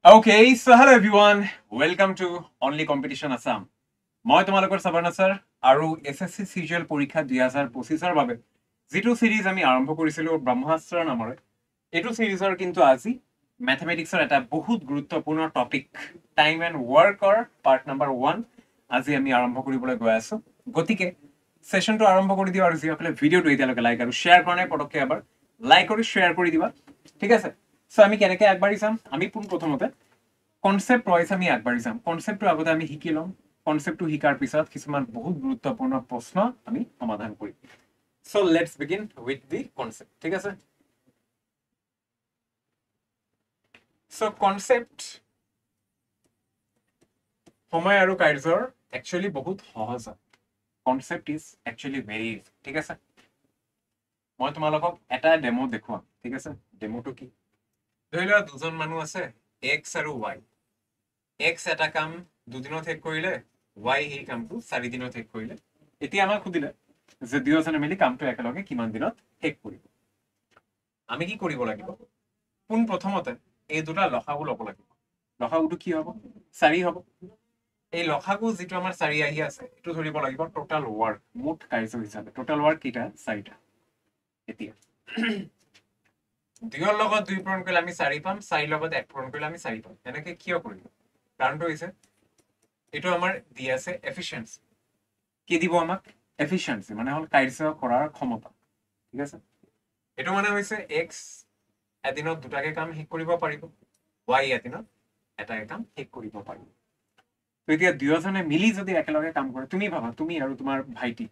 Okay, so hello everyone. Welcome to Only Competition Assam. মই তোমালোকৰ সাবৰ্ণ sir আৰু SSC CGL পৰীক্ষা 2025ৰ বাবে যেটো সিৰিজ আমি আৰম্ভ কৰিছিলো ব্ৰহ্মাস্ত্ৰ নামৰ এটো সিৰিজৰ কিন্তু আজি ম্যাথমেটিক্সৰ এটা বহুত গুৰুত্বপূৰ্ণ টপিক টাইম এন্ড ওয়াৰ্কৰ পাৰ্ট নাম্বাৰ 1 আজি আমি আৰম্ভ কৰিবলৈ গৈ আছো গতিকে সেশনটো আৰম্ভ কৰি দিও আৰু যিসকলে ভিডিওটো এতিয়ালৈকে লাইক আৰু শেয়াৰ কৰা নাই পটককৈ এবাৰ লাইক আৰু শেয়াৰ কৰি দিবা ঠিক আছে সো আমি কেনেকৈ আগবাঢ়ি যাম আমি পোন প্ৰথমতে কনসেপ্ট ওয়াইজ আমি আগবাঢ়ি যাম কনসেপ্টটো আগতে আমি শিকি লম কনসেপ্টটো শিকাৰ পিছত কিছুমান বহুত গুৰুত্বপূৰ্ণ প্ৰশ্ন আমি সমাধান কৰিম so let's begin with the concept ঠিক আছে সো কনসেপ্ট সময় আৰু কাৰ্যৰ একচুয়ালি বহুত সহজ concept is actually very easy ঠিক আছে মই তোমালোকক এটা ডেমো দেখুৱাম ঠিক আছে ডেমোটো কি ধৰি লোৱা দুজন মানুহ আছে এক্স আৰু ৱাই এক্স এটা কাম দুদিনত শেষ কৰিলে ৱাই সেই কামটো 4 দিনত শেষ কৰিলে এতিয়া আমাক সুধিলে যে দুয়োজনে মিলি কামটো একেলগে কিমান দিনত শেষ কৰিব আমি কি কৰিব লাগিব পোন প্ৰথমতে এই দুটা লসাগু ল'ব লাগিব লসাগুটো কি হ'ব 4 হ'ব এই লসাগু যেটো আমাৰ 4 আহি আছে এটো ধৰিব লাগিব টোটাল ওয়াৰ্ক মুঠ কাৰ্য হিচাপে টোটাল ওয়াৰ্ক কিটা 4টা এতিয়া দুইৰ লগত 2 পূৰণ কৰিলে আমি 4 পাম 4 লগত 1 পূৰণ কৰিলে আমি 4 পাম এনেকৈ কিয় কৰিম কাৰণটো হৈছে এটো আমাৰ দি আছে এফিচিয়েন্সি কি দিব আমাক এফিচিয়েন্সি মানে হল কাৰ্য কৰাৰ ক্ষমতা ঠিক আছে এটো মানে হৈছে x এদিনত দুটাকে কাম শেষ কৰিব পাৰিব y এদিনত এটাকে কাম শেষ কৰিব পাৰিব তো এতিয়া দুয়োজনে মিলি যদি একেলগে কাম কৰে তুমি ভাবা তুমি আৰু তোমাৰ ভাইটি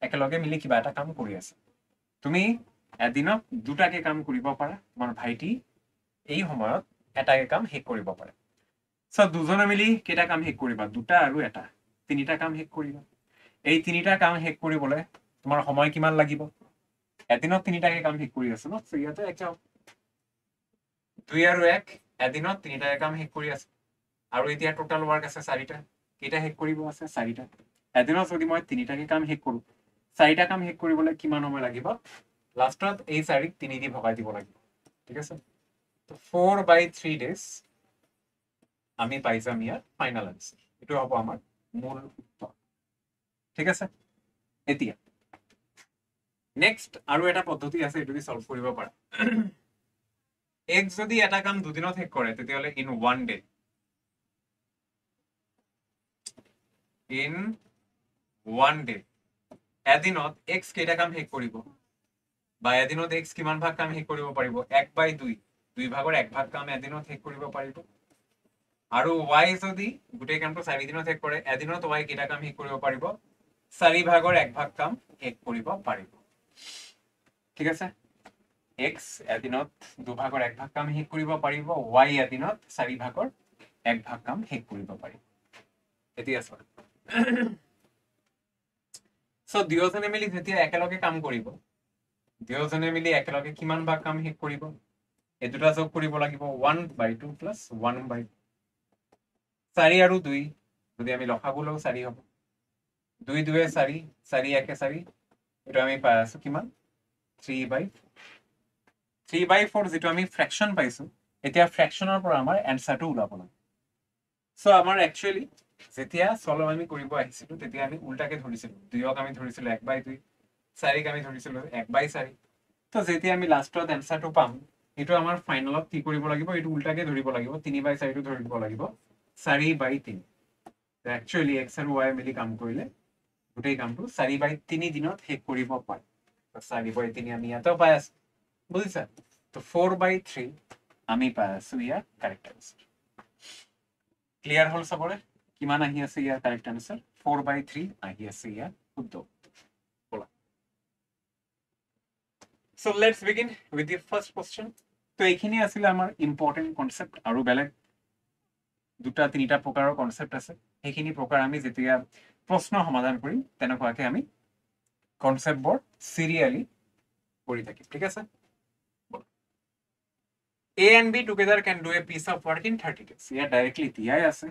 একেলগে মিলি কিবা এটা কাম কৰি আছে তুমি এদিনত দুটাকে কাম কৰিব পাৰা তোমাৰ ভাইটি এই সময়ত এটাকে কাম শেষ কৰিব পাৰে সো দুজনে মিলি কেটা কাম শেষ কৰিবা দুটা আৰু এটা তিনিটা কাম শেষ কৰিবা এই তিনিটা কাম শেষ কৰিবলৈ তোমাৰ সময় কিমান লাগিব এদিনত তিনিটাকে কাম শেষ কৰি আছে ন সো ইয়াতে একে 2 আৰু 1 এদিনত তিনিটাকে কাম শেষ কৰি আছে আৰু এতিয়া টোটাল ওয়াৰ্ক আছে 4টা কেটা শেষ কৰিব আছে 4টা এদিনত যদি মই তিনিটাকে কাম শেষ কৰো 4টা কাম শেষ কৰিবলৈ কিমান সময় লাগিব লাষ্টত এই 4ক 3 দি ভগাই দিব লাগিব ঠিক আছে তো 4/3 ডেজ আমি পাই যাম ইয়াৰ ফাইনাল আনসাৰ এটো হ'ব আমাৰ মূল উত্তৰ ঠিক আছে এতিয়া নেক্সট আৰু এটা পদ্ধতি আছে এটো দি সলভ কৰিব পাৰা x যদি এটা কাম দুদিনত শেষ কৰে তেতিয়াহলে ইন 1 ডে ইন 1 ডে এদিনত x কেইটা কাম শেষ কৰিব বা এদিনত x কিমান ভাগ কাম শেষ কৰিব পাৰিব 1/2 দুই ভাগৰ এক ভাগ কাম এদিনত শেষ কৰিব পাৰিব আৰু y যদি গোটেই কামটো 4 দিনত শেষ কৰে এদিনত y কেইটা কাম শেষ কৰিব পাৰিব 4 ভাগৰ এক ভাগ কাম শেষ কৰিব পাৰিব ঠিক আছে x এদিনত দুভাগৰ এক ভাগ কাম শেষ কৰিব পাৰিব y এদিনত 4 ভাগৰ এক ভাগ কাম শেষ কৰিব পাৰিব এতিয়া চোৱা সো দুয়োজনে মিলি যেতিয়া একেলগে কাম কৰিব দুয়োজনে মিলি একেলগে কিমান ভাগ কাম শেষ কৰিব এই দুটা যোগ কৰিব লাগিব 1/2 প্লাস 1/2 4 আৰু 2 যদি আমি লসাগু লও 4 হ'ব 2 2 4 4 1 4 এটা আমি পাই আছো কিমান 3/4 যেটো আমি ফ্ৰেকশন পাইছো এতিয়া ফ্ৰেকশনৰ পৰা আমাৰ এনসাৰটো ওলাব লাগে সো আমাৰ একচুয়ালি যেতিয়া সলভ আমি কৰিব আহিছিলো তেতিয়া আমি উল্টাকে ধৰিছিলো 2ক আমি ধৰিছিলো 1/2 4ক আমি ধৰিছিলো 1/4 তো যেতিয়া আমি লাষ্টত এনসাৰটো পাম এটো আমাৰ ফাইনালত কি কৰিব লাগিব এটো উল্টাকে ধৰিব লাগিব 3/4 টো ধৰিব লাগিব 4/3 একচুয়ালি x আৰু y মিলি কাম কৰিলে গোটেই কামটো 4/3 দিনত শেষ কৰিব পাৰি 4/3 আমি ইয়াতেও পাই আছো বুজিছা তো 4/3 আমি পাই আছো ইয়াৰ কাৰেক্ট আনসাৰ ক্লিয়াৰ হল সবৰে কিমান আহি আছে ইয়াৰ কাৰেক্ট আনসাৰ 4/3 আহি আছে ইয়াৰ শুদ্ধ বলা so let's begin with the first question তো এইখিনি আছিল আমাৰ ইম্পৰ্টেন্ট কনসেপ্ট আৰু বেলেগ দুটা তিনিটা প্ৰকাৰৰ কনসেপ্ট আছে সেইখিনি প্ৰকাৰ আমি যেতিয়া প্ৰশ্ন সমাধান কৰিম তেনেকুৱাকে আমি কনসেপ্টবোৰ সিৰিয়ালি কৰি থাকিম ঠিক আছে A and B together can do a piece of work in 30 days year directly দিয়াই আছে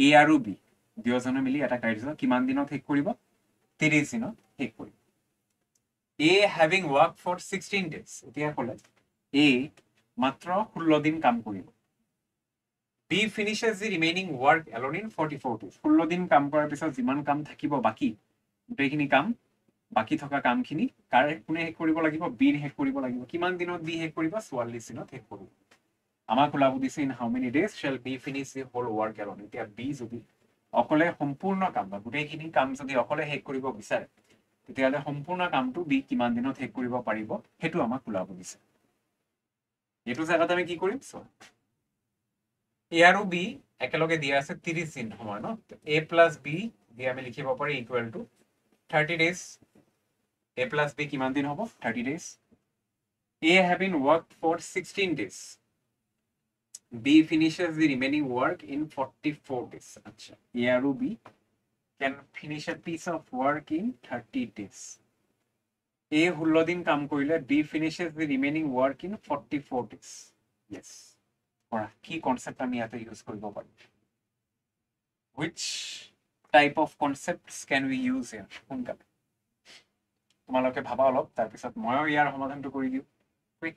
A আৰু B দুয়োজনে মিলি এটা কাৰ্য কিমান দিনত শেষ কৰিব 30 দিনত শেষ কৰিব A having worked for 16 days এতিয়া ক'লে A মাত্ৰ 16 দিন কাম কৰিব B B finishes the remaining work alone in 44 days 16 দিন কাম কৰাৰ পিছত যিমান কাম থাকিব বাকী গোটেইখিনি কাম বাকী থকা কামখিনি কাৰ কোনে শেষ কৰিব লাগিব বিৰ শেষ কৰিব লাগিব কিমান দিনত বি শেষ কৰিব 44 দিনত শেষ কৰিব আমাক ওলাব দিছে in how many days shall be finish the whole work alone এতিয়া বি যদি অকলে সম্পূৰ্ণ কাম বা গোটেইখিনি কাম যদি অকলে শেষ কৰিব বিচাৰে তেতিয়াহ'লে সম্পূৰ্ণ কামটো বি কিমান দিনত শেষ কৰিব পাৰিব সেইটো আমাক ওলাব দিছে এইটো জায়গাত আমি কি কৰিম এ আৰু বি একেলগে দিয়া আছে 30 দিন সময় ন এ প্লাছ বি দি আমি লিখিব পাৰি equal to 30 days a plus b কিমান দিন হ'ব 30 days a have been worked for 16 days b finishes the remaining work in 44 days আচ্ছা a আৰু b can finish a piece of work in 30 days a 16 দিন কাম কৰিলে b finishes the remaining work in 44 days yes কৰা কি concept আমি ইয়াতে use কৰিব পাৰোঁ which type of concepts can we use here সোনকালে তোমালোকে ভাবা অলপ তাৰপিছত ময়ো ইয়াৰ সমাধানটো কৰি দিওঁ কুইক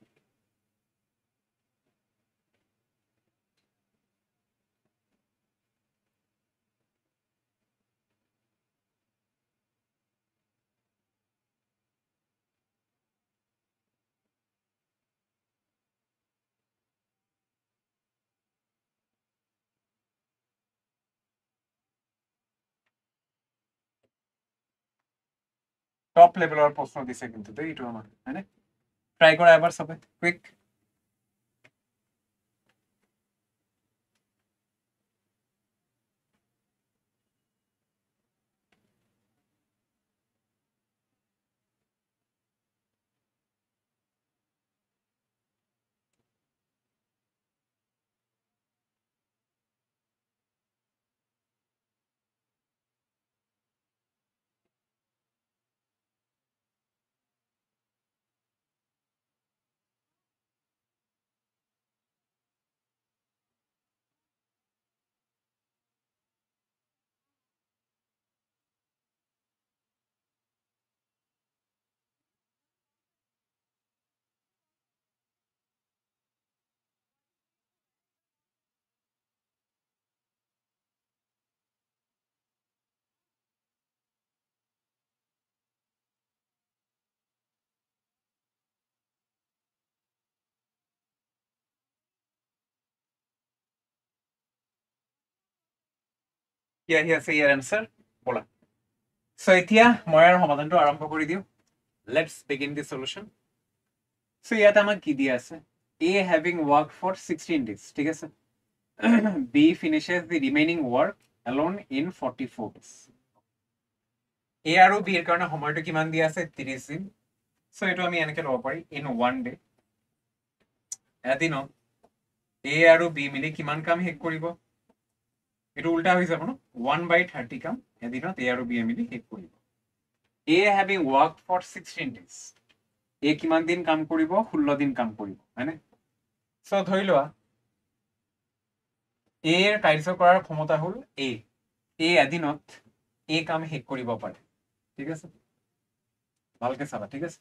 টপ লেভেলৰ প্ৰশ্ন দিছে কিন্তু দেই এইটো আমাৰ হয়নে ট্ৰাই কৰা এবাৰ সবে কুইক কি আহি আছে ইয়াৰ এনসাৰ বলা সো এতিয়া মই আৰু সমাধানটো আৰম্ভ কৰি দিওঁ let's begin the solution so ইয়াতে আমাক কি দিয়া আছে a having worked for 16 days ঠিক আছে b finishes the remaining work alone in 44 days a আৰু b এৰ কাৰণে সময়টো কিমান দিয়া আছে 30 দিন সো এটো আমি এনেকে লব পাৰি in one day এদিনত a আৰু b মিলি কিমান কাম শেষ কৰিব এটো উল্টা হৈ যাব ন 1/30 কাম এদিনত a আৰু b মিলি শেষ কৰিব a having worked for 16 days a কিমান দিন কাম কৰিব 16 দিন কাম কৰিব হয়নে সো ধৰি লোৱা a এৰ কাৰ্য কৰাৰ ক্ষমতা হল a এদিনত a কাম শেষ কৰিব পাৰে ঠিক আছে ভালকে চাবা ঠিক আছে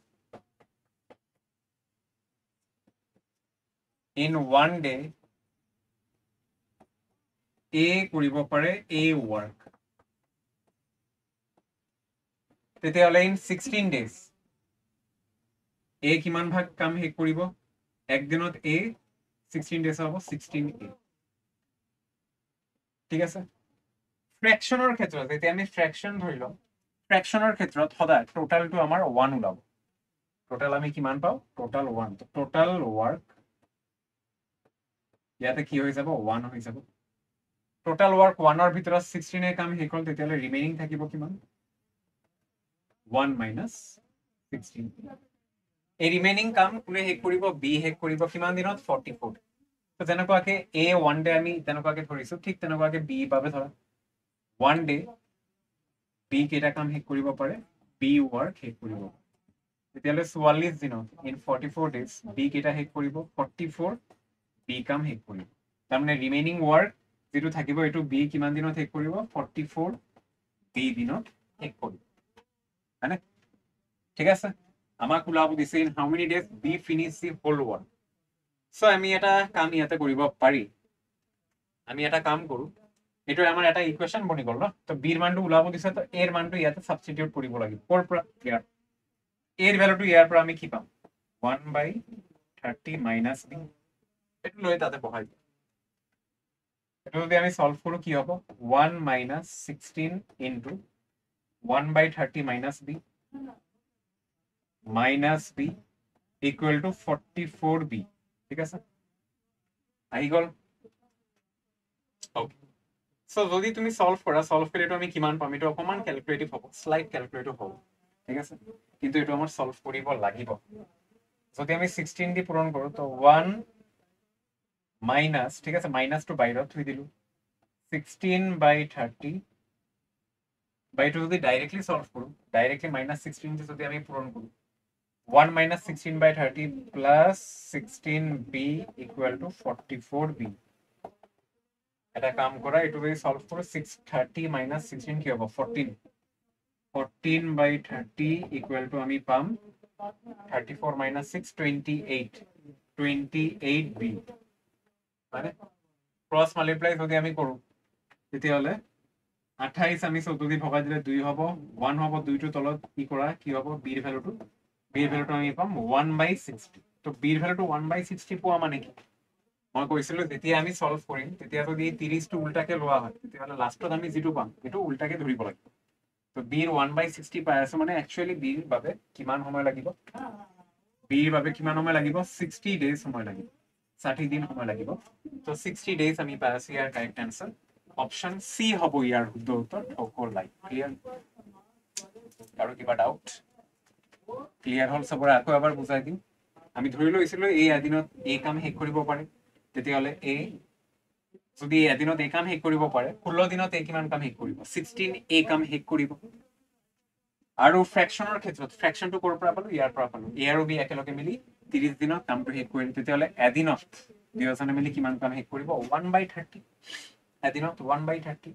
in one day a কৰিব পাৰে a work তেতিয়াহ'লে in 16 days a কিমান ভাগ কাম শেষ কৰিব একদিনত a 16 days হ'ব 16a ঠিক আছে ফ্ৰেকশনৰ ক্ষেত্ৰত যেতিয়া আমি ফ্ৰেকশন ধৰি লম ফ্ৰেকশনৰ ক্ষেত্ৰত সদায় টোটালটো আমাৰ 1 ওলাব টোটাল আমি কিমান পাও টোটাল 1 টোটাল ওয়ার্ক ইয়াতে কি হৈ যাব 1 হৈ যাব টোটাল ওয়ার্ক 1 ৰ ভিতৰত 16 এ কাম শেষ হ'ল তেতিয়ালে ৰিমেইনিং থাকিব কিমান 1 minus 16 এই ৰিমেইনিং কাম কোনে শেষ কৰিব বি শেষ কৰিব কিমান দিনত 44 তো যেনেকুৱাকে a 1 ডে আমি তেনেকুৱাকে ধৰিছো ঠিক তেনেকুৱাকে b পাবে ধৰা 1 ডে b কেটা কাম শেষ কৰিব পাৰে b ওয়াৰ্ক শেষ কৰিব তেতিয়ালে 44 দিনত in 44 days b কেটা শেষ কৰিব 44 b কাম শেষ কৰিব তাৰমানে ৰিমেইনিং ওয়াৰ্ক যেটো থাকিব এটো b কিমান দিনত শেষ কৰিব 44 b দিনত শেষ কৰিব হয়নে ঠিক আছে আমাক ওলাব দিছে in how many days b finish the whole work so আমি এটা কাম ইয়াতে কৰিব পাৰি আমি এটা কাম কৰো, এইটো আমাৰ এটা ইকুৱেশ্যন বনি গ'ল ন, তো বিৰ মানটো ওলাব দিছে, তো এৰ মানটো ইয়াতে সাবস্টিটিউট কৰিব লাগিব। ক'ৰ পৰা? ইয়াৰ। এৰ ভ্যালুটো ইয়াৰ পৰা আমি কি পাম? 1/30 মাইনাস বি, এইটো লৈ তাতে বহাই দিম। এইটো যদি আমি সলভ কৰো কি হ'ব? 1 minus 16 into 1/30 minus B minus B equal to 44 B. ঠিক আছে, আহি গ'ল। ওকে, সো যদি তুমি সলভ কৰা, সলভ কৰি এইটো আমি কিমান পাম? এইটো অকমান ক্যালকুলেটিভ হ'ব, স্লাইট ক্যালকুলেটিভ হ'ব। ঠিক আছে, কিন্তু এইটো আমাৰ সলভ কৰিব লাগিব। যদি আমি 16 দি পূৰণ কৰো তো 1 মাইনাস, ঠিক আছে, মাইনাসটো বাহিৰত থৈ দিলো, 16/30 বা এইটো যদি ডাইৰেক্টলি সলভ কৰো, ডাইরেক্টলি -16 দিয়ে যদি আমি পূরণ করি, 1 minus 16/30 plus 16b equal to 44b। এটা কাম করা, এটু যদি সলভ করো, 630 মাইনাস 16 কি হবে? 14। 14/30 ইকুয়াল টু আমি পাম 34 মাইনাস 6 28, 28b। মানে ক্রস মাল্টিপ্লাই যদি আমি কৰো তেতিয়াহলে 28 আমি 14 দি ভগাই দিলে 2 হ'ব, 1 হ'ব, 2টো তলত কি কৰা, কি হ'ব? বিৰ ভ্যালুটো, বিৰ ভ্যালুটো আমি পাম 1/60। তো বিৰ ভ্যালুটো 1/60 পোৱা মানে কি? মই কৈছিলো যেতিয়া আমি সলভ কৰিম তেতিয়া যদি 30টো উল্টাকে লোৱা হয় তেতিয়াহলে লাষ্টত আমি যেটো পাম সেইটো উল্টাকে ধৰিব লাগিব। তো বিৰ 1/60 পাই আছো, মানে একচুয়ালি বিৰ বাবে কিমান সময় লাগিব? বিৰ বাবে কিমান সময় লাগিব? 60 ডেজ সময় লাগিব, 60 দিন সময় লাগিব। তো 60 ডেজ আমি পাই আছো। ইয়াৰ কাৰেক্ট আনসাৰ অপশন সি হ'ব ইয়াৰ শুদ্ধ উত্তৰ, ঠকৰ লাইক। ক্লিয়াৰ? আৰু কিবা ডাউট? ক্লিয়াৰ হল সবৰে? আকৌ এবাৰ বুজাই দিম। আমি ধৰি লৈছিলো এই এদিনত এই কাম শেষ কৰিব পাৰে, তেতিয়াহলে এই যদি এদিনত এই কাম শেষ কৰিব পাৰে, 16 দিনত এই কিমান কাম শেষ কৰিব? 16 এই কাম শেষ কৰিব। আৰু ফ্ৰেকশনৰ ক্ষেত্ৰত ফ্ৰেকশনটো ক'ৰ পৰা পালো? ইয়াৰ পৰা পালো। এ আৰু বি একেলগে মিলি 30 দিনত কামটো শেষ কৰিল, তেতিয়াহলে এদিনত দুয়োজনে মিলি কিমান কাম শেষ কৰিব? 1/30। এদিনত 1/30।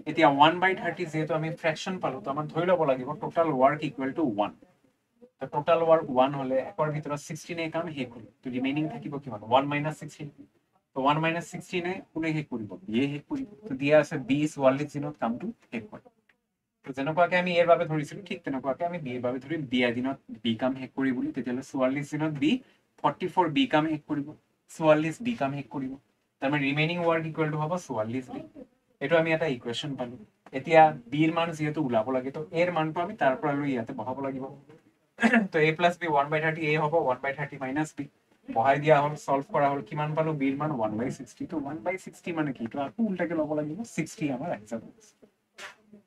এতিয়া 1/30 যেহেতু আমি ফ্ৰেকশন পালো, তো আমাৰ ধৰি ল'ব লাগিব টোটাল ওয়াৰ্ক ইকুয়াল টু 1। তো টোটাল ওয়াৰ্ক 1 হলে একৰ ভিতৰত 16 কাম শেষ হ'ল, তো রিমেইনিং থাকিব কিমান? 1 মাইনাস 16। তো 1 মাইনাস 16 কোনে শেষ কৰিব? বিয়ে শেষ কৰিব। তো দিয়া আছে 44 দিনত কামটো শেষ কৰে। তো যেনেকুৱাকে আমি এৰ বাবে ধৰিছিলো, ঠিক তেনেকুৱাকে আমি বি এৰ বাবে ধৰিম। বি এদিনত বি কাম শেষ কৰি বুলি, তেতিয়াহলে 44 দিনত বি 44 বি কাম শেষ কৰিব, 44 বি কাম শেষ কৰিব। তাৰমানে ৰিমেইনিং ওয়াৰ্ক ইকুয়াল টু হ'ব 44 বি। এইটো আমি এটা ইকুৱেশ্যন পালো। এতিয়া বিৰ মান যিহেতু ওলাব লাগে, তো এৰ মানটো আমি তাৰ পৰা লৈ ইয়াতে বহাব লাগিব। তো a প্লাস b 1/30 a হ'ব 1/30 মাইনাস b, বহাই দিয়া হল, সলভ কৰা হল, কিমান পালো? বিৰ মান 1/60। তো 1/60 মানে কি? তো আকৌ উল্টাকে ল'ব লাগিব, 60 আমাৰ এনসাৰ।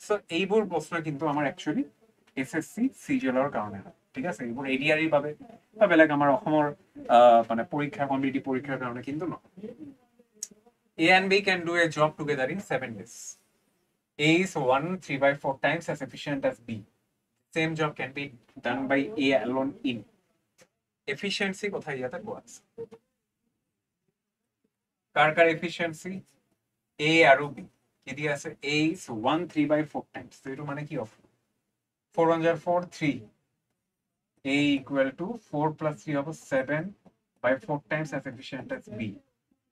সো এইবোৰ প্ৰশ্ন কিন্তু আমাৰ একচুয়ালি এসএসসি সিজিএলৰ কাৰণে হয়। ঠিক আছে, এইবোৰ এডিআৰিৰ বাবে বা বেলেগ আমাৰ অসমৰ মানে পৰীক্ষা, কম্পিটিটিভ পৰীক্ষাৰ কাৰণে কিন্তু নহয়। A and B can do a job together in 7 days. A is 1 3/4 times as efficient as B. Same job can be done by A alone in. Efficiency কোথায় ইয়াতে কোৱা আছে? কাৰ efficiency? A আৰু B কি দিয়া আছে? A is 1 3/4 times, তো এইটো মানে কি হ'ব? 4 1 4 3, A equal to 4 plus 3 হ'ব 7/4 times as efficient as B.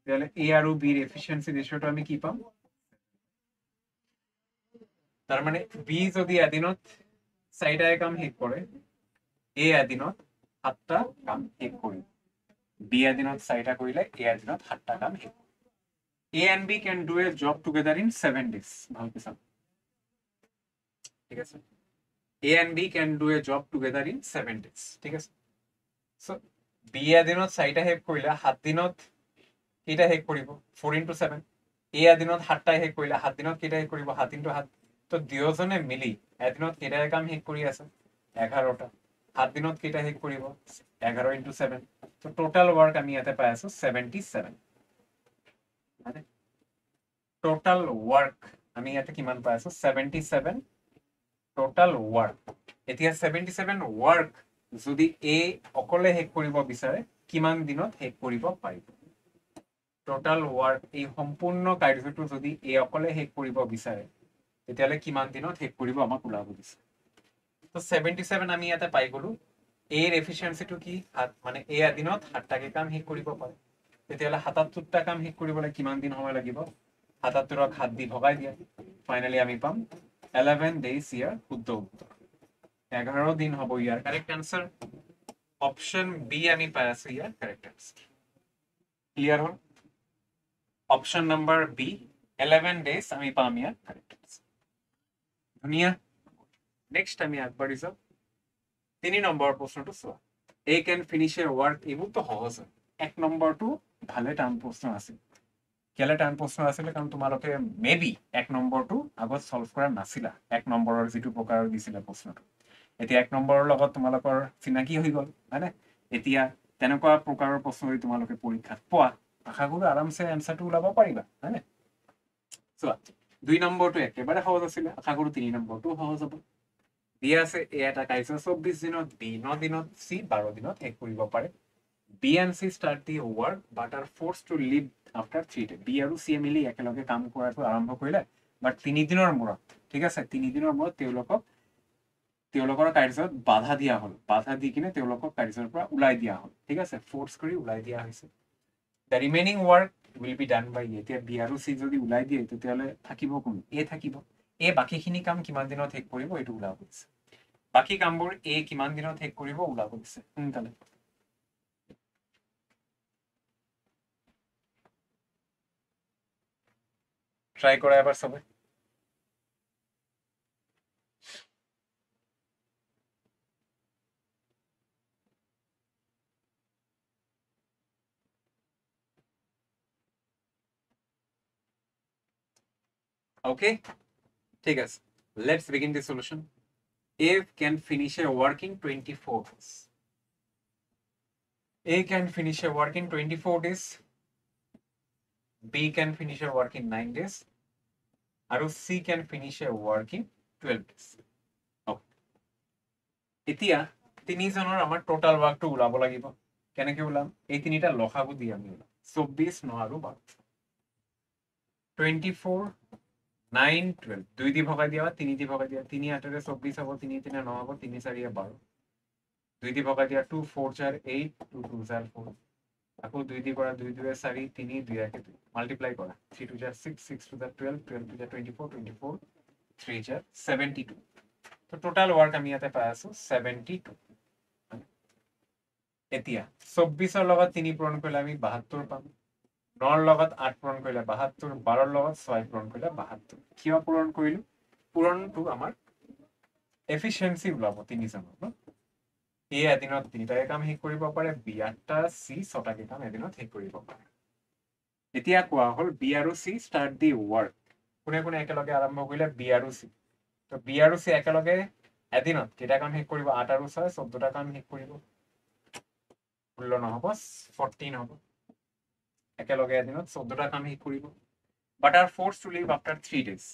তাহলে A আৰু B এর এফিশিয়েন্সি রেশিওটা আমি কি পাম? তার মানে B যদি এদিনত 4টা কাম শেষ করে, A এদিনত 7টা কাম শেষ কৰিব। B এদিনত 4টা কৰিলে A এদিনত 7টা কাম শেষ কৰিব। A and B can do a job together in 7 days. ভালকে চাম। ঠিক আছে, A and B can do a job together in 7 days. ঠিক আছে, সো B এদিনত 4টা শেষ কৰিলে 7 দিনত কেইটা শেষ কৰিব? 4 into 7। A এদিনত 7টা শেষ কৰিলে 7 দিনত কেইটা শেষ কৰিব? 7 into 7। তো দুয়োজনে মিলি এদিনত কেইটা কাম শেষ কৰি আছে? 11টা। 7 দিনত কেইটা শেষ কৰিব? 11 into 7। তো টোটাল ওয়ার্ক আমি ইয়াতে পাই আছো 77। মানে টোটাল ওয়ার্ক আমি ইয়াতে কিমান পাই আছো? 77 টোটাল ওয়ার্ক। এতিয়া 77 ওয়ার্ক যদি A অকলে শেষ কৰিব বিচাৰে, কিমান দিনত শেষ কৰিব পাৰিব? টোটাল ওয়াৰ্ক এই সম্পূৰ্ণ কাৰ্যটো যদি A অকলে শেষ কৰিব বিচাৰে, তেতিয়াহলে কিমান দিনত শেষ কৰিব আমাক ওলাব দিছে। তো 77 আমি ইয়াতে পাই গলো। A এর এফিশিয়েন্সিটো কি? মানে A এদিনত 7টাকে কাম শেষ কৰিব পাৰে। তেতিয়াহ'লে ৭৭টা কাম শেষ কৰিবলৈ কিমান দিন সময় লাগিব ৭৭ক 7 দি ভগাই দিয়া ফাইনেলি আমি পাম 11 days ইয়াৰ শুদ্ধ উত্তৰ 11 দিন হ'ব ইয়াৰ কাৰেক্ট আনসাৰ অপশন বি আমি পাই আছো ইয়াৰ কাৰেক্ট আনসাৰ ক্লিয়াৰ হ'ল অপশন নাম্বাৰ বি 11 days আমি পাম ইয়াৰ কাৰেক্ট আনসাৰ ধুনীয়া নেক্সট আমি আগবাঢ়ি যাওঁ 3 নম্বৰ প্ৰশ্নটো চোৱা এ কেন ফিনিশ এ ৱৰ্ক এইবোৰতো সহজ হয় 1 নম্বৰটো ভালে টান প্ৰশ্ন আছিল কেলে টান প্ৰশ্ন আছিলে কাৰণ তোমালোকে মেবি 1 নম্বৰটো আগত সলভ কৰা নাছিলা 1 নম্বৰৰ যিটো প্ৰকাৰৰ দিছিলে প্ৰশ্নটো এতিয়া 1 নম্বৰৰ লগত তোমালোকৰ চিনাকি হৈ গ'ল হয়নে এতিয়া তেনেকুৱা প্ৰকাৰৰ প্ৰশ্ন যদি তোমালোকে পৰীক্ষাত পোৱা আশা কৰো আৰামছে এনসাৰটো ওলাব পাৰিবা হয়নে চোৱা 2 নম্বৰটো একেবাৰে সহজ আছিলে আশা কৰো 3 নম্বৰটো সহজ হ'ব দিয়া আছে এ এটা কাইছে 24 দিনত বি 9 দিনত সি 12 দিনত শেষ কৰিব পাৰে B and C start the work but are forced to leave after 3 day B আৰু চি মিলি একেলগে কাম কৰাটো আৰম্ভ কৰিলে বাট 3 দিনৰ মূৰত ঠিক আছে 3 দিনৰ মূৰত তেওঁলোকৰ কাৰ্যত বাধা দিয়া হ'ল বাধা দি কিনে তেওঁলোকক কাৰ্যৰ পৰা ওলাই দিয়া হ'ল ঠিক আছে ফৰ্চ কৰি ওলাই দিয়া হৈছে the remaining work will be done by এতিয়া বি আৰু চি যদি ওলাই দিয়ে তেতিয়াহ'লে থাকিব কোন এ থাকিব এ বাকীখিনি কাম কিমান দিনত শেষ কৰিব এইটো ওলাব দিছে বাকী কামবোৰ এ কিমান দিনত শেষ কৰিব ওলাব দিছে সোনকালে ট্ৰাই কৰা এবাৰ সবে Okay, ঠিক আছে let's begin the solution A can finish a work in 24 days A can finish a work in 24 days B can finish a work in 9 days আৰু C can finish a work in 12 days এতিয়া তিনিজনৰ আমাৰ total ওয়ার্কটো ওলাব লাগিব কেনেকৈ ওলাম এই তিনিটা লসাগু দি আমি ওলাম 24 9 আৰু 12 24 9 12 2 দি ভগাই দিয়া 3 দি ভগাই দিয়া 3 8 ৰে 24 হ'ব 3 3 9 হ'ব 3 4 12 2 দি ভগাই দিয়া 2 4 4 8 2 2 4 4 আকৌ 2 দি কৰা 2 2 4 3 2 1 2 মাল্টিপ্লাই কৰা 3 2 6 6 2 12 12 2 24 24 3 72 তো টোটাল ওয়ার্ক আমি ইয়াতে পাই আছো 72 এতিয়া 24 লগত 3 পূৰণ কৰিলে আমি 72 পাম 9 লগত 8 পূৰণ কৰিলে 72 12 লগত 6 পূৰণ কৰিলে 72 কিয় পূৰণ কৰিলো পূৰণটো আমাৰ এফিচিয়েন্সি ওলাব তিনিজনৰ ন এ এদিনত 3টাকে কাম শেষ কৰিব পাৰে বি 8টা চি 6টাকে কাম এদিনত শেষ কৰিব পাৰে এতিয়া কোৱা হ'ল বি আৰু চি ষ্টাৰ্ট দি ৱৰ্ক কোনে কোনে একেলগে আৰম্ভ কৰিলে বি আৰু চি তো বি আৰু চি একেলগে এদিনত কেইটা কাম শেষ কৰিব 8 আৰু 6 14টা কাম শেষ কৰিব 16 নহ'ব 14 হ'ব একেলগে এদিনত 14টা কাম শেষ কৰিব but are forced to leave after 3 days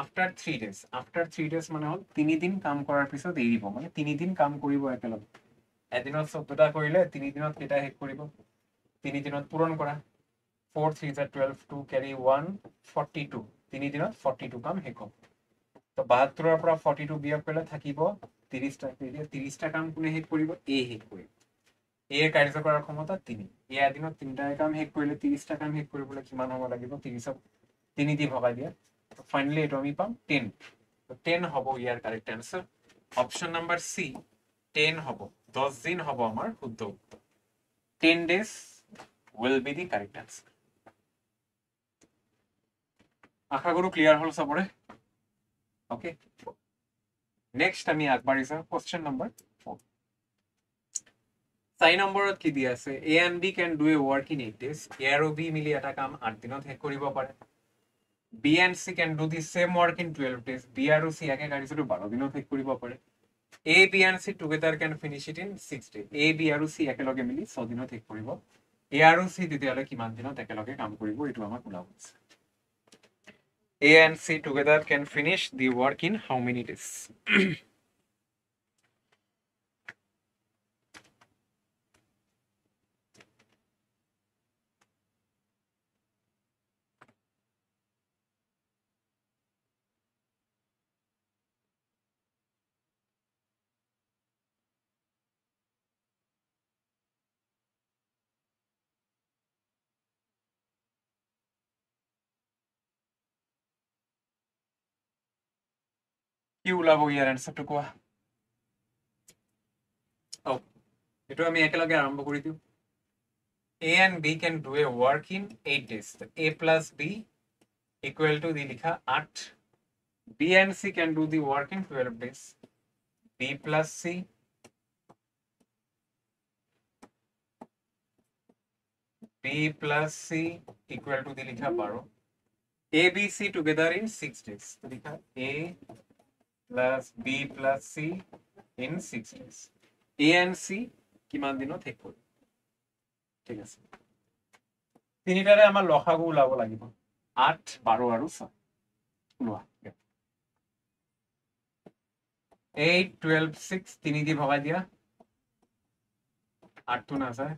after 3 days মানে হ'ল 3 দিন কাম কৰাৰ পিছত এৰিব মানে 3 দিন কাম কৰিব একেলগে এদিনত 14টা কৰিলে 3 দিনত কেইটা শেষ কৰিব 3 দিনত পূৰণ কৰা 4 3 12 2 carry 1 42 3 দিনত 42 কাম শেষ হ'ব তো 72ৰ পৰা 42 বিয়োগ কৰিলে থাকিব 30টা 30টা কাম কোনে শেষ কৰিব এ শেষ কৰিব এ কাৰ্য কৰাৰ ক্ষমতা 3 এ এদিনত 3টা কাম শেষ কৰিলে 30টা কাম শেষ কৰিবলৈ কিমান সময় লাগিব 30ক 3 দি ভগাই দিয়া ফাইনালি এটো আমি পাম 10 তো 10 হ'ব ইয়াৰ কাৰেক্ট आंसर অপশন নাম্বাৰ সি 10 হ'ব 10 দিন হ'ব আমাৰ শুদ্ধ উত্তৰ 10 days will be the correct answer আশা কৰো ক্লিয়াৰ হ'ল সবৰে ওকে নেক্সট আমি আগবাঢ়ি যাওঁ কোশ্চেন নাম্বাৰ 4 4 নম্বৰত কি দিয়া আছে A and B can do a work in 8 days A আৰু বি মিলি এটা কাম 8 দিনত শেষ কৰিব পাৰে B and C can do the same work in 12 days B আৰু চি একে কাৰ্যটো 12 দিনত শেষ কৰিব পাৰে A B and C together can finish it in 6 days A B আৰু চি একেলগে মিলি 6 দিনত শেষ কৰিব এ আৰু চি তেতিয়াহ'লে কিমান দিনত একেলগে কাম কৰিব এইটো আমাক ওলাব আছে A and C together can finish the work in how many days? কি ওলাব ইয়াৰ এনসাৰটো কোৱা এটো আমি একেলগে আৰম্ভ কৰি দিও A and B can do a work in 8 days. So A plus B equal to the likha 8. B and C can do the work in 12 days. B plus C equal to the likha 12. A, B, C together in 6 days. So likha A plus B plus C in 6 days. A and C কিমান দিনত শেষ কৰিব ঠিক আছে তিনিটাৰে আমাৰ লসাগু ওলাব লাগিব 8 12 আৰু 6 ওলোৱা 8 12 6 3 দি ভগাই দিয়া 8 তো না যায়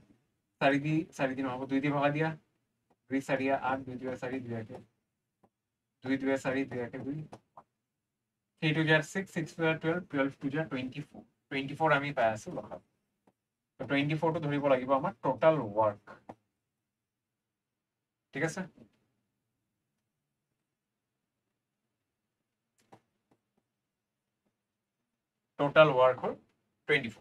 4 দি নহব 2 দি ভগাই দিয়া 2 4 8 2 2 4 2 কে 2 2 4 2 কে 2 3 2 6 6 12 12 2 24 24 আমি পাই আছো লসাগু তো 24 টো ধৰিব লাগিব আমাৰ টোটাল ওয়াৰ্ক ঠিক আছে টোটাল ওয়াৰ্ক হল 24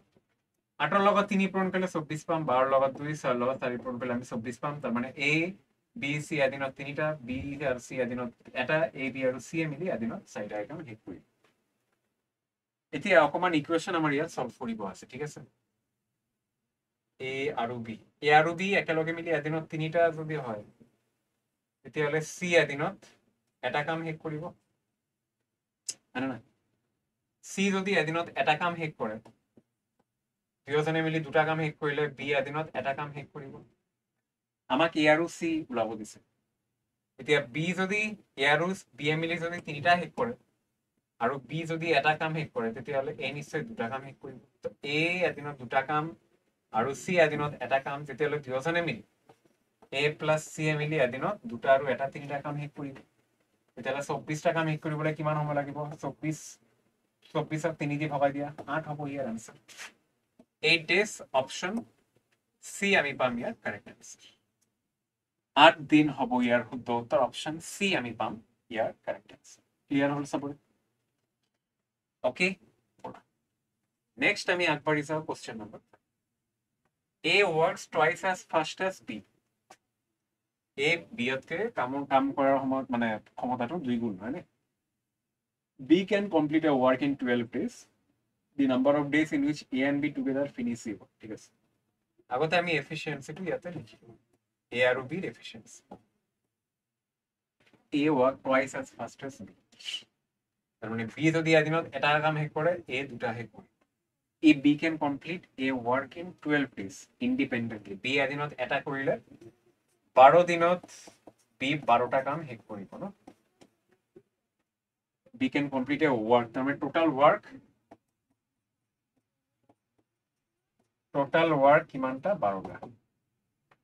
8 লগত 3 পূৰণ কৰিলে 24 পাম 12 লগত 2 6 লগত 4 পূৰণ কৰিলে আমি 24 পাম তাৰ মানে A B C আদিনত তিনিটা B আৰু C আদিনত এটা A B আৰু C মিলি আদিনত চাৰিটা আইটেম শেষ কৰিম এতিয়া অকমান ইকুৱেচন আমাৰ ইয়াত সলভ কৰিব আছে ঠিক আছে A আৰু B একেলগে মিলি আদিনত তিনিটা যদি হয় তেতিয়াহলে C আদিনত এটা কাম শেষ কৰিব আনা না C যদি আদিনত এটা কাম শেষ কৰে দুজনে মিলি দুটা কাম শেষ কৰিলে B আদিনত এটা কাম শেষ কৰিব আমাক A আৰু C ওলাব দিছে এতিয়া B যদি A আৰু B মিলি যদি তিনিটা শেষ কৰে আৰু B যদি এটা কাম শেষ কৰে তেতিয়াহলে A নিশ্চয় দুটা কাম শেষ কৰিব তো A আদিনত দুটা কাম আৰু C আদিনত এটা কাম তেতিয়াহলে দুজনে মিলি A plus C মিলি আদিনত দুটা আৰু এটা তিনিটা কাম শেষ কৰিব তেতিয়াহলে 24টা কাম শেষ কৰিবলৈ কিমান সময় লাগিব 24ক 3 দি ভগাই দিয়া 8 হ'ব ইয়াৰ আনসাৰ 8 days অপশন C আমি পাম ইয়াৰ কাৰেক্ট আনসাৰ 8 দিন হ'ব ইয়াৰ শুদ্ধ উত্তৰ অপশন C আমি পাম ইয়াৰ কাৰেক্ট আনসাৰ ক্লিয়াৰ হল সবৰে ওকে নেক্সট আমি আগবাঢ়ি যাওঁ question number A works twice as fast as B A B তকে কাম কৰাৰ সময়ত মানে ক্ষমতাটো দুই গুণ হয়নে B can complete a work in 12 days the number of days in which A and B together finish it ঠিক আছে আগতে আমি এফিশিয়েন্সিটো ইয়াতে লিখিব A আৰু B efficiency A work twice as fast as B তাৰ মানে B যদি এদিনত এটা কাম শেষ কৰে A দুটা শেষ কৰে if B can complete a work in 12 days independently B এদিনত এটা কৰিলে 12 দিনত B 12টা কাম শেষ কৰিব ন B can complete a work তাৰ মানে total work কিমানটা 12টা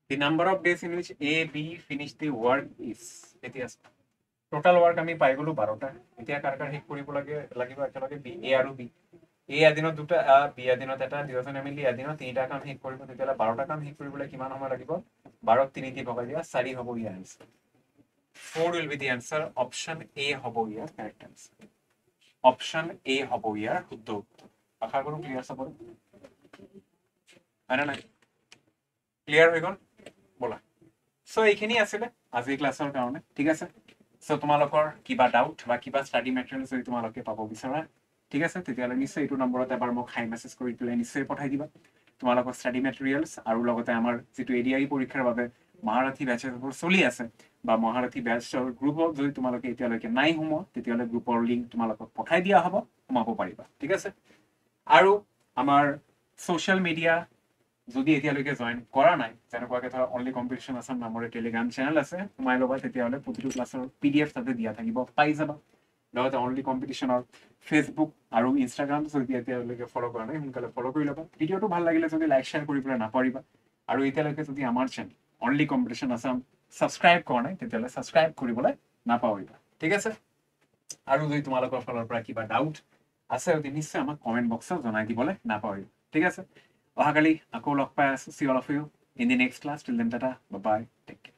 the number of days in which A B finish the work is এতিয়া total work আমি পাই গলো 12টা এতিয়া কাৰ শেষ কৰিব লাগিব একেলগে B A আৰু B A আদিনত দুটা B আদিনত এটা দুজনে মিলি আদিনত তিনিটা কাম শেষ কৰিব তেতিয়াহলে 12টা কাম শেষ কৰিবলৈ কিমান সময় লাগিব 12ক 3 দি ভগাই দিয়া 4 হ'ব ইয়াৰ answer 4 will be the answer option A হ'ব ইয়াৰ কাৰেক্ট আনসাৰ option A হ'ব ইয়াৰ শুদ্ধ উত্তৰ আশা কৰো ক্লিয়াৰ সবৰে আনা নাই ক্লিয়াৰ হৈ গল বলা সো এইখিনি আছিল আজি ক্লাছৰ কাৰণে ঠিক আছে সো তোমালোকৰ কিবা ডাউট বা কিবা স্টাডি মেটেৰিয়েলছ যদি তোমালোকে পাব বিচাৰা ঠিক আছে তেতিয়াহলে নিশ্চয় এইটো নম্বৰত এবাৰ মোক হাই মেছেজ কৰি পেলাই নিশ্চয় পঠাই দিবা তোমালোকৰ স্টাডি মেটেৰিয়েলছ আৰু লগতে আমাৰ যেটো এডিআই পৰীক্ষাৰ বাবে মহাৰথী ব্যাচবোৰ চলি আছে বা মহাৰথী ব্যাচৰ গ্ৰুপত যদি তোমালোকে এতিয়ালৈকে নাই সোমোৱা তেতিয়াহলে গ্ৰুপৰ লিংক তোমালোকক পঠাই দিয়া হ'ব সোমাব পাৰিবা ঠিক আছে আৰু আমাৰ সোশ্যাল মিডিয়া যদি এতিয়ালৈকে জয়েন কৰা নাই যেনেকুৱাকে ধৰা অনলি কম্পিটিশন আসাম নামৰ টেলিগ্ৰাম চেনেল আছে সোমাই ল'বা তেতিয়াহলে প্ৰতিটো ক্লাছৰ পিডিএফ তাতে দিয়া থাকিব পাই যাবা লগতে অনলি কম্পিটিশনৰ ফেসবুক আৰু ইনষ্টাগ্ৰাম যদি এতিয়ালৈকে ফলো কৰা নাই সোনকালে ফলো কৰি ল'বা ভিডিঅ'টো ভাল লাগিলে যদি লাইক শ্বেয়াৰ কৰি পেলাই নাপাৰিবা আৰু এতিয়ালৈকে যদি আমাৰ channel only competition Assam subscribe কৰা নাই তেতিয়াহলে সাবস্ক্ৰাইব কৰিবলৈ নাপাহৰিবা ঠিক আছে আৰু যদি তোমালোকৰ ফালৰ পৰা কিবা ডাউট আছে অতি নিশ্চয় আমাক কমেন্ট বক্সত জনাই দিবলৈ নাপাহৰিবা ঠিক আছে অহাকালি আকৌ লগ পাই আছো see all of you in the next class till then tata bye bye take care